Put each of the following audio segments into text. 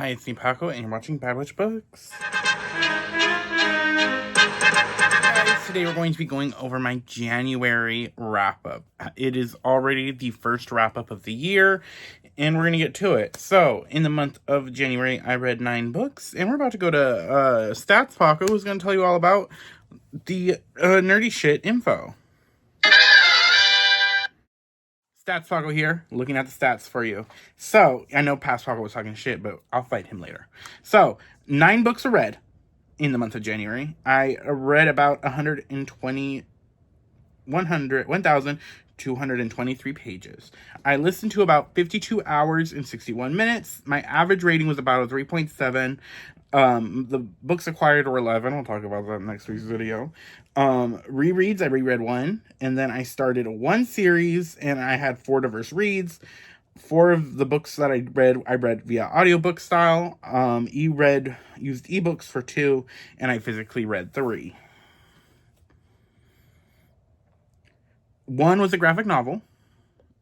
Hi, it's me, Paco, and you're watching Bad Witch Books. Guys, today we're going to be going over my January wrap-up. It is already the first wrap-up of the year, and we're going to get to it. So, in the month of January, I read 9 books, and we're about to go to Stats Paco, who's going to tell you all about the nerdy shit info. Stats Paco here, looking at the stats for you. So, I know past Paco was talking shit, but I'll fight him later. So, 9 books are read in the month of January. I read about 1,223 pages. I listened to about 52 hours and 61 minutes. My average rating was about a 3.7. The books acquired were 11. I'll talk about that in next week's video. Rereads, I reread 1, and then I started 1 series, and I had 4 diverse reads. 4 of the books that I read via audiobook style. Used ebooks for 2, and I physically read 3. 1 was a graphic novel.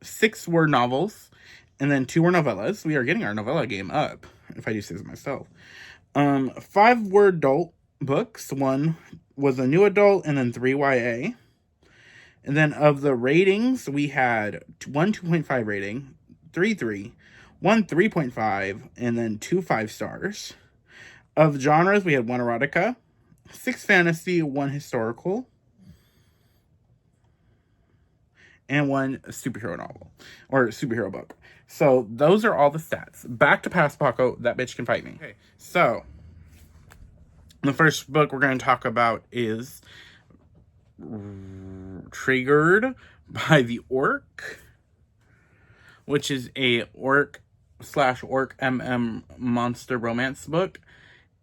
6 were novels, and then 2 were novellas. We are getting our novella game up, if I do say so myself. 5 were adult books. 1 was a new adult, and then 3 YA. And then of the ratings, we had 1 2.5 rating, 3 3, 1 3.5, and then 2 5 stars. Of genres, we had 1 erotica, 6 fantasy, 1 historical, and 1 superhero novel, or superhero book. So, those are all the stats. Back to past Paco, that bitch can fight me. Okay, so, the first book we're going to talk about is Triggered by the Orc, which is a orc/orc monster romance book.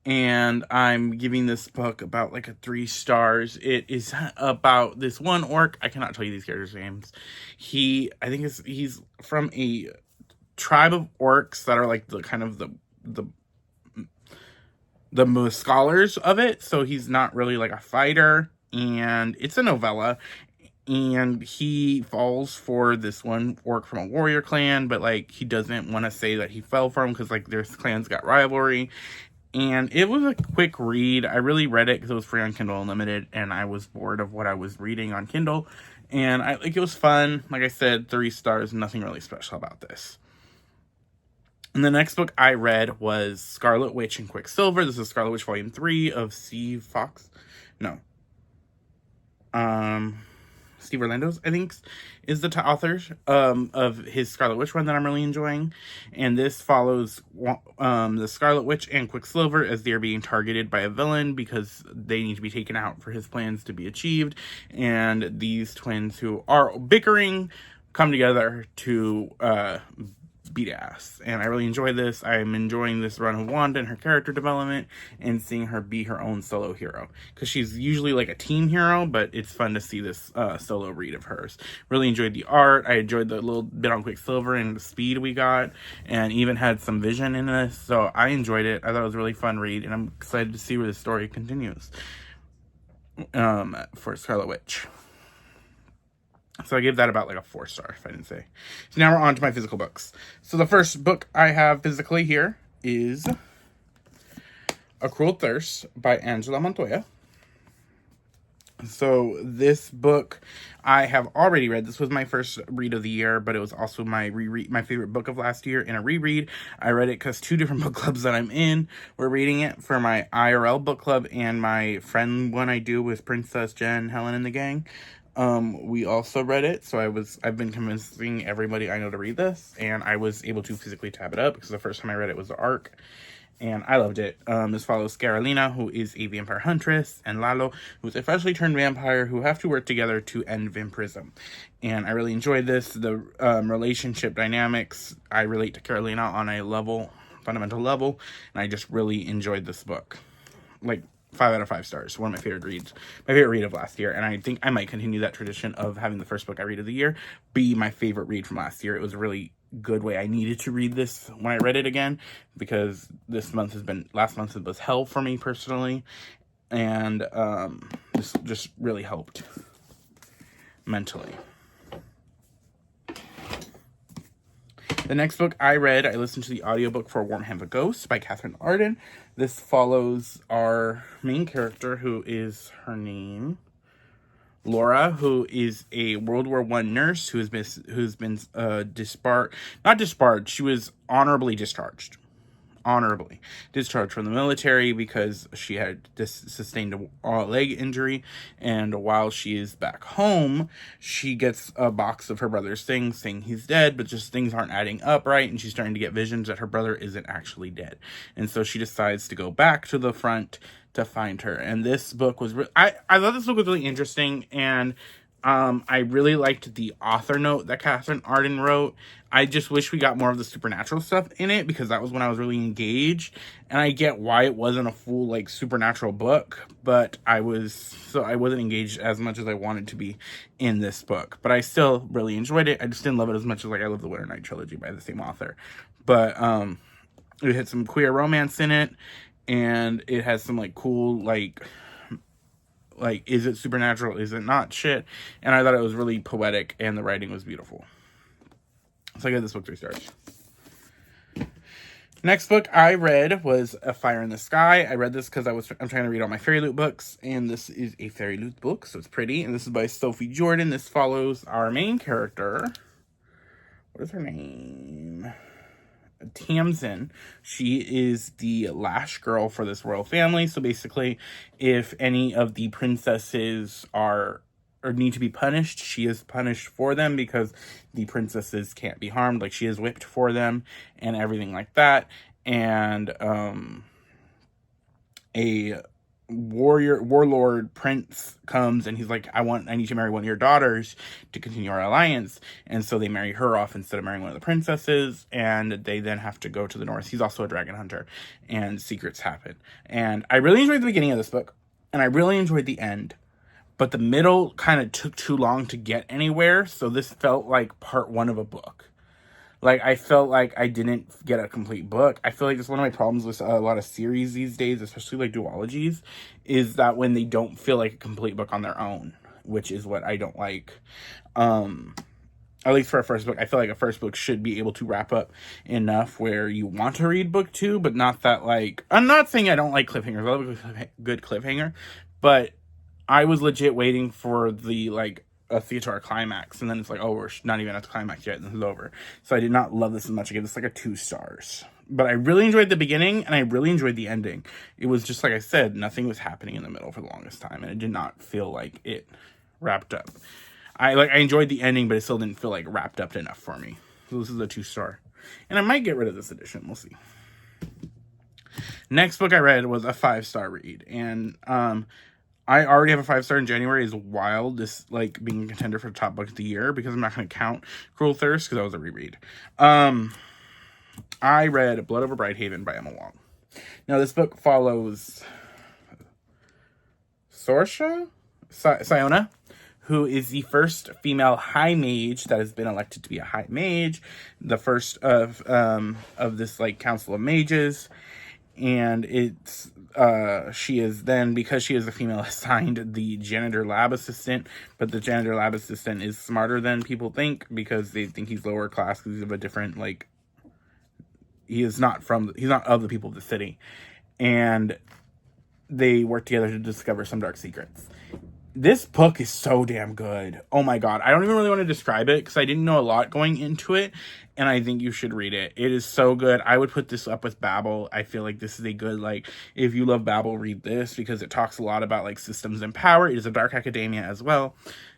And I'm giving this book about like a 3 stars. It is about this one orc. I cannot tell you these characters' names. He's from a tribe of orcs that are like the kind of the most scholars of it. So he's not really like a fighter, and it's a novella. And he falls for this one orc from a warrior clan, but like he doesn't want to say that he fell for him because like their clans got rivalry. And it was a quick read. I really read it because it was free on Kindle Unlimited, and I was bored of what I was reading on Kindle. And it was fun. Like I said, 3 stars, nothing really special about this. And the next book I read was Scarlet Witch and Quicksilver. This is Scarlet Witch Volume 3 of Steve Orlando's, I think, is the author of his Scarlet Witch run that I'm really enjoying. And this follows the Scarlet Witch and Quicksilver as they're being targeted by a villain because they need to be taken out for his plans to be achieved. And these twins who are bickering come together to beat ass. And I really enjoy this. I'm enjoying this run of Wanda and her character development and seeing her be her own solo hero, because she's usually like a team hero, but it's fun to see this solo read of hers. Really enjoyed the art. I enjoyed the little bit on Quicksilver and the speed we got, and even had some vision in this, so I enjoyed it. I thought it was a really fun read, and I'm excited to see where the story continues for Scarlet Witch. So I gave that about like a 4 star, if I didn't say. So now we're on to my physical books. So the first book I have physically here is A Cruel Thirst by Angela Montoya. So this book I have already read. This was my first read of the year, but it was also my favorite book of last year and a reread. I read it because 2 different book clubs that I'm in were reading it, for my IRL book club and my friend one I do with Princess Jen, Helen, and the gang. We also read it, so I've been convincing everybody I know to read this, and I was able to physically tab it up because the first time I read it was the ARC, and I loved it. This follows Scarolina, who is a vampire huntress, and Lalo, who's a freshly turned vampire, who have to work together to end vampirism. And I really enjoyed this. The relationship dynamics, I relate to Carolina on a fundamental level, and I just really enjoyed this book. Like, 5 out of 5 stars. One of my favorite reads. My favorite read of last year. And I think I might continue that tradition of having the first book I read of the year be my favorite read from last year. It was a really good way. I needed to read this when I read it again, because last month was hell for me personally. And this just really helped mentally. The next book I read, I listened to the audiobook for Warm Hand of a Ghost by Catherine Arden. This follows our main character, who is her name, Laura, who is a World War I nurse who's been not disbarred. She was honorably discharged from the military because she had sustained a leg injury. And while she is back home, she gets a box of her brother's things saying he's dead, but just things aren't adding up right. And she's starting to get visions that her brother isn't actually dead. And so she decides to go back to the front to find her. And this book was, I thought this book was really interesting. And I really liked the author note that Catherine Arden wrote. I just wish we got more of the supernatural stuff in it, because that was when I was really engaged. And I get why it wasn't a full, like, supernatural book, but I wasn't engaged as much as I wanted to be in this book. But I still really enjoyed it. I just didn't love it as much as, like, I love the Winter Night trilogy by the same author. But it had some queer romance in it, and it has some, like, cool, like, is it supernatural, is it not shit? And I thought it was really poetic, and the writing was beautiful. So I gave this book 3 stars. Next book I read was A Fire in the Sky. I read this because I'm trying to read all my Fairy Loot books, and this is a Fairy Loot book, so it's pretty. And this is by Sophie Jordan. This follows our main character. What is her name? Tamsin. She is the last girl for this royal family. So basically, if any of the princesses are or need to be punished, she is punished for them, because the princesses can't be harmed. Like, she is whipped for them and everything like that. And a warlord prince comes, and he's like, I need to marry one of your daughters to continue our alliance. And so they marry her off instead of marrying one of the princesses, and they then have to go to the north. He's also a dragon hunter, and secrets happen. And I really enjoyed the beginning of this book, and I really enjoyed the end, but the middle kind of took too long to get anywhere. So this felt like part 1 of a book. Like, I felt like I didn't get a complete book. I feel like it's one of my problems with a lot of series these days, especially like duologies, is that when they don't feel like a complete book on their own, which is what I don't like. At least for a first book, I feel like a first book should be able to wrap up enough where you want to read book 2, but not that, like, I'm not saying I don't like cliffhangers. I love a good cliffhanger, but I was legit waiting for the, like, a theater climax, and then it's like, oh, we're not even at the climax yet, and this is over. So I did not love this as much. I gave this like a 2 stars. But I really enjoyed the beginning, and I really enjoyed the ending. It was just, like I said, nothing was happening in the middle for the longest time, and it did not feel like it wrapped up. I enjoyed the ending, but it still didn't feel like wrapped up enough for me. So this is a 2 star. And I might get rid of this edition. We'll see. Next book I read was a 5-star read, and I already have a 5-star in January. Is wild, this, like, being a contender for the top book of the year, because I'm not going to count Cruel Thirst, because that was a reread. I read Blood Over Bridehaven by Emma Wong. Now, this book follows Siona, who is the first female high mage that has been elected to be a high mage, the first of this, like, council of mages. And it's she is then, because she is a female, assigned the janitor lab assistant, but the janitor lab assistant is smarter than people think, because they think he's lower class because he's of a different, like, he's not of the people of the city, and they work together to discover some dark secrets. This book is so damn good. Oh my god. I don't even really want to describe it, because I didn't know a lot going into it, and I think you should read it. It is so good. I would put this up with Babel. I feel like this is a good, like, if you love Babel, read this, because it talks a lot about, like, systems and power. It is a dark academia as well.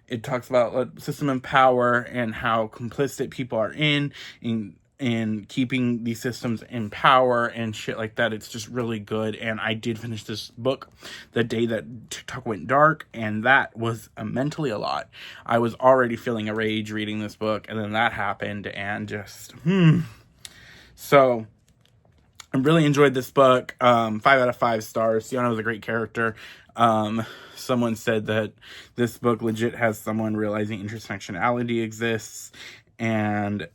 It talks about system and power, and how complicit people are in keeping these systems in power and shit like that. It's just really good. And I did finish this book the day that TikTok went dark, and that was mentally a lot. I was already feeling a rage reading this book, and then that happened, and just so I really enjoyed this book. 5 out of 5 stars. Siona was a great character. Someone said that this book legit has someone realizing intersectionality exists, and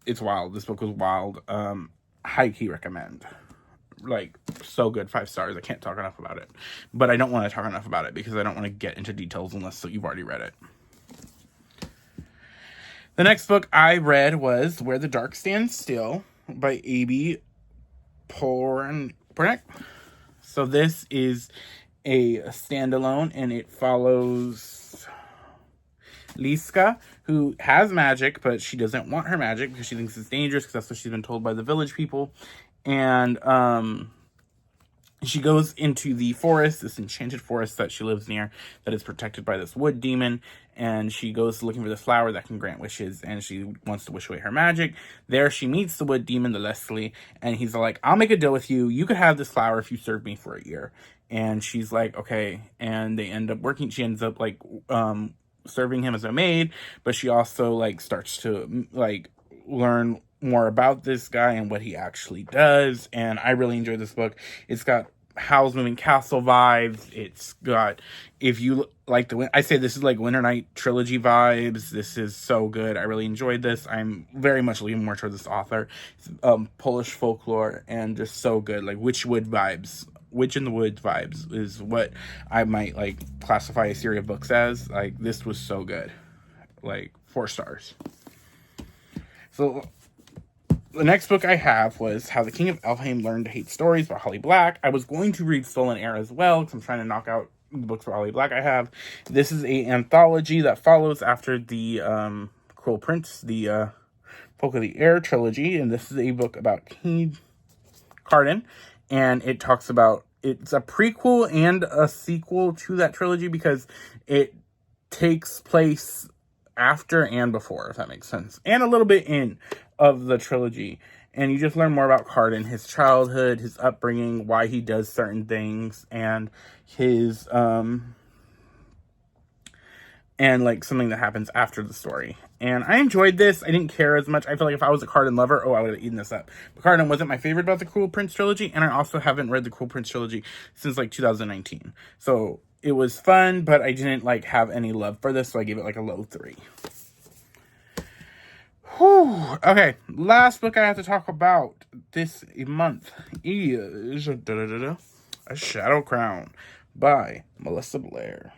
it's wild. This book was wild. High key recommend. Like, so good. 5 stars. I can't talk enough about it. But I don't want to talk enough about it, because I don't want to get into details unless you've already read it. The next book I read was Where the Dark Stands Still by A.B. Pornick. So this is a standalone, and it follows Liska, who has magic, but she doesn't want her magic because she thinks it's dangerous, because that's what she's been told by the village people. And she goes into the forest, this enchanted forest that she lives near, that is protected by this wood demon, and she goes looking for this flower that can grant wishes, and she wants to wish away her magic. There she meets the wood demon, the Leslie, and he's like, I'll make a deal with you. You could have this flower if you serve me for a year. And she's like, okay. And they end up working. She ends up like serving him as a maid, but she also like starts to like learn more about this guy and what he actually does. And I really enjoyed this book. It's got Howl's Moving Castle vibes. It's got, if you like I say this is like Winter Night trilogy vibes. This is so good. I really enjoyed this. I'm very much leaning more towards this author. It's, Polish folklore, and just so good. Like Witchwood vibes. Witch in the Woods vibes is what I might like classify a series of books as. Like, this was so good. Like 4 stars. So the next book I have was How the King of Elfheim Learned to Hate Stories by Holly Black. I was going to read Stolen Air as well, because I'm trying to knock out the books by Holly Black I have. This is a anthology that follows after the Cruel Prince, the Folk of the Air trilogy, and this is a book about King Cardin, and it talks about, it's a prequel and a sequel to that trilogy, because it takes place after and before, if that makes sense, and a little bit in of the trilogy. And you just learn more about Cardin, his childhood, his upbringing, why he does certain things, and his and like something that happens after the story. And I enjoyed this. I didn't care as much. I feel like if I was a Cardin lover, I would have eaten this up. But Cardin wasn't my favorite about the Cruel Prince trilogy, and I also haven't read the Cruel Prince trilogy since like 2019. So it was fun, but I didn't like have any love for this, so I gave it like a low 3. Whew. Okay, last book I have to talk about this month is A Shadow Crown by Melissa Blair.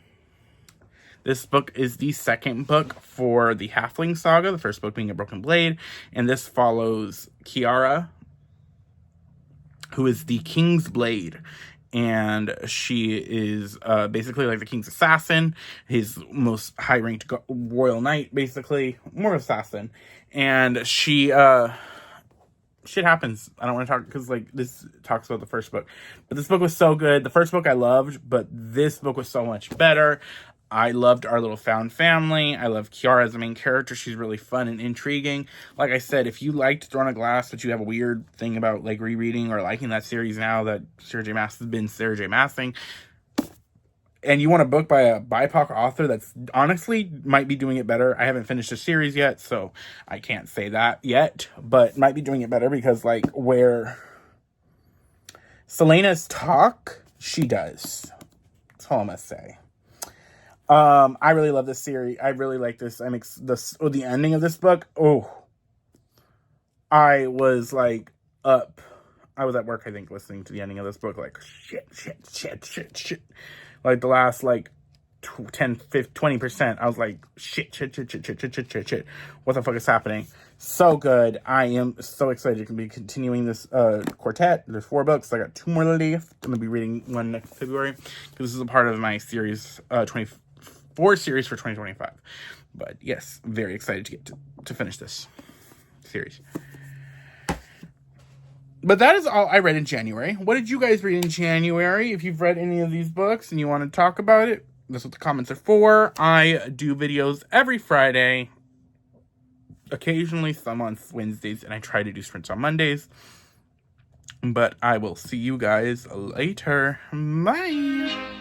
This book is the second book for the Halfling saga, the first book being A Broken Blade, and this follows Kiara, who is the King's Blade, and she is basically like the King's assassin, his most high-ranked royal knight, basically, more assassin, and she, shit happens. I don't want to talk, because like this talks about the first book, but this book was so good. The first book I loved, but this book was so much better. I loved our little found family. I love Kiara as the main character. She's really fun and intriguing. Like I said, if you liked Throne of Glass, but you have a weird thing about like rereading or liking that series now that Sarah J. Maas has been Sarah J. Maasing, and you want a book by a BIPOC author that's honestly might be doing it better. I haven't finished the series yet, so I can't say that yet, but might be doing it better, because like where Selena's talk, she does. That's all I'm gonna say. I really love this series. I really like this. The ending of this book. Oh, I was like up. I was at work, I think, listening to the ending of this book. Like shit. Like the last like 10, 15, 20%. I was like shit. What the fuck is happening? So good. I am so excited to be continuing this quartet. There's 4 books. I got 2 more left. I'm gonna be reading one next February, because this is a part of my series 24 series for 2025. But yes, very excited to get to finish this series. But that is all I read in January. What did you guys read in January? If you've read any of these books and you want to talk about it, that's what the comments are for. I do videos every Friday, occasionally some on Wednesdays, and I try to do sprints on Mondays. But I will see you guys later. Bye.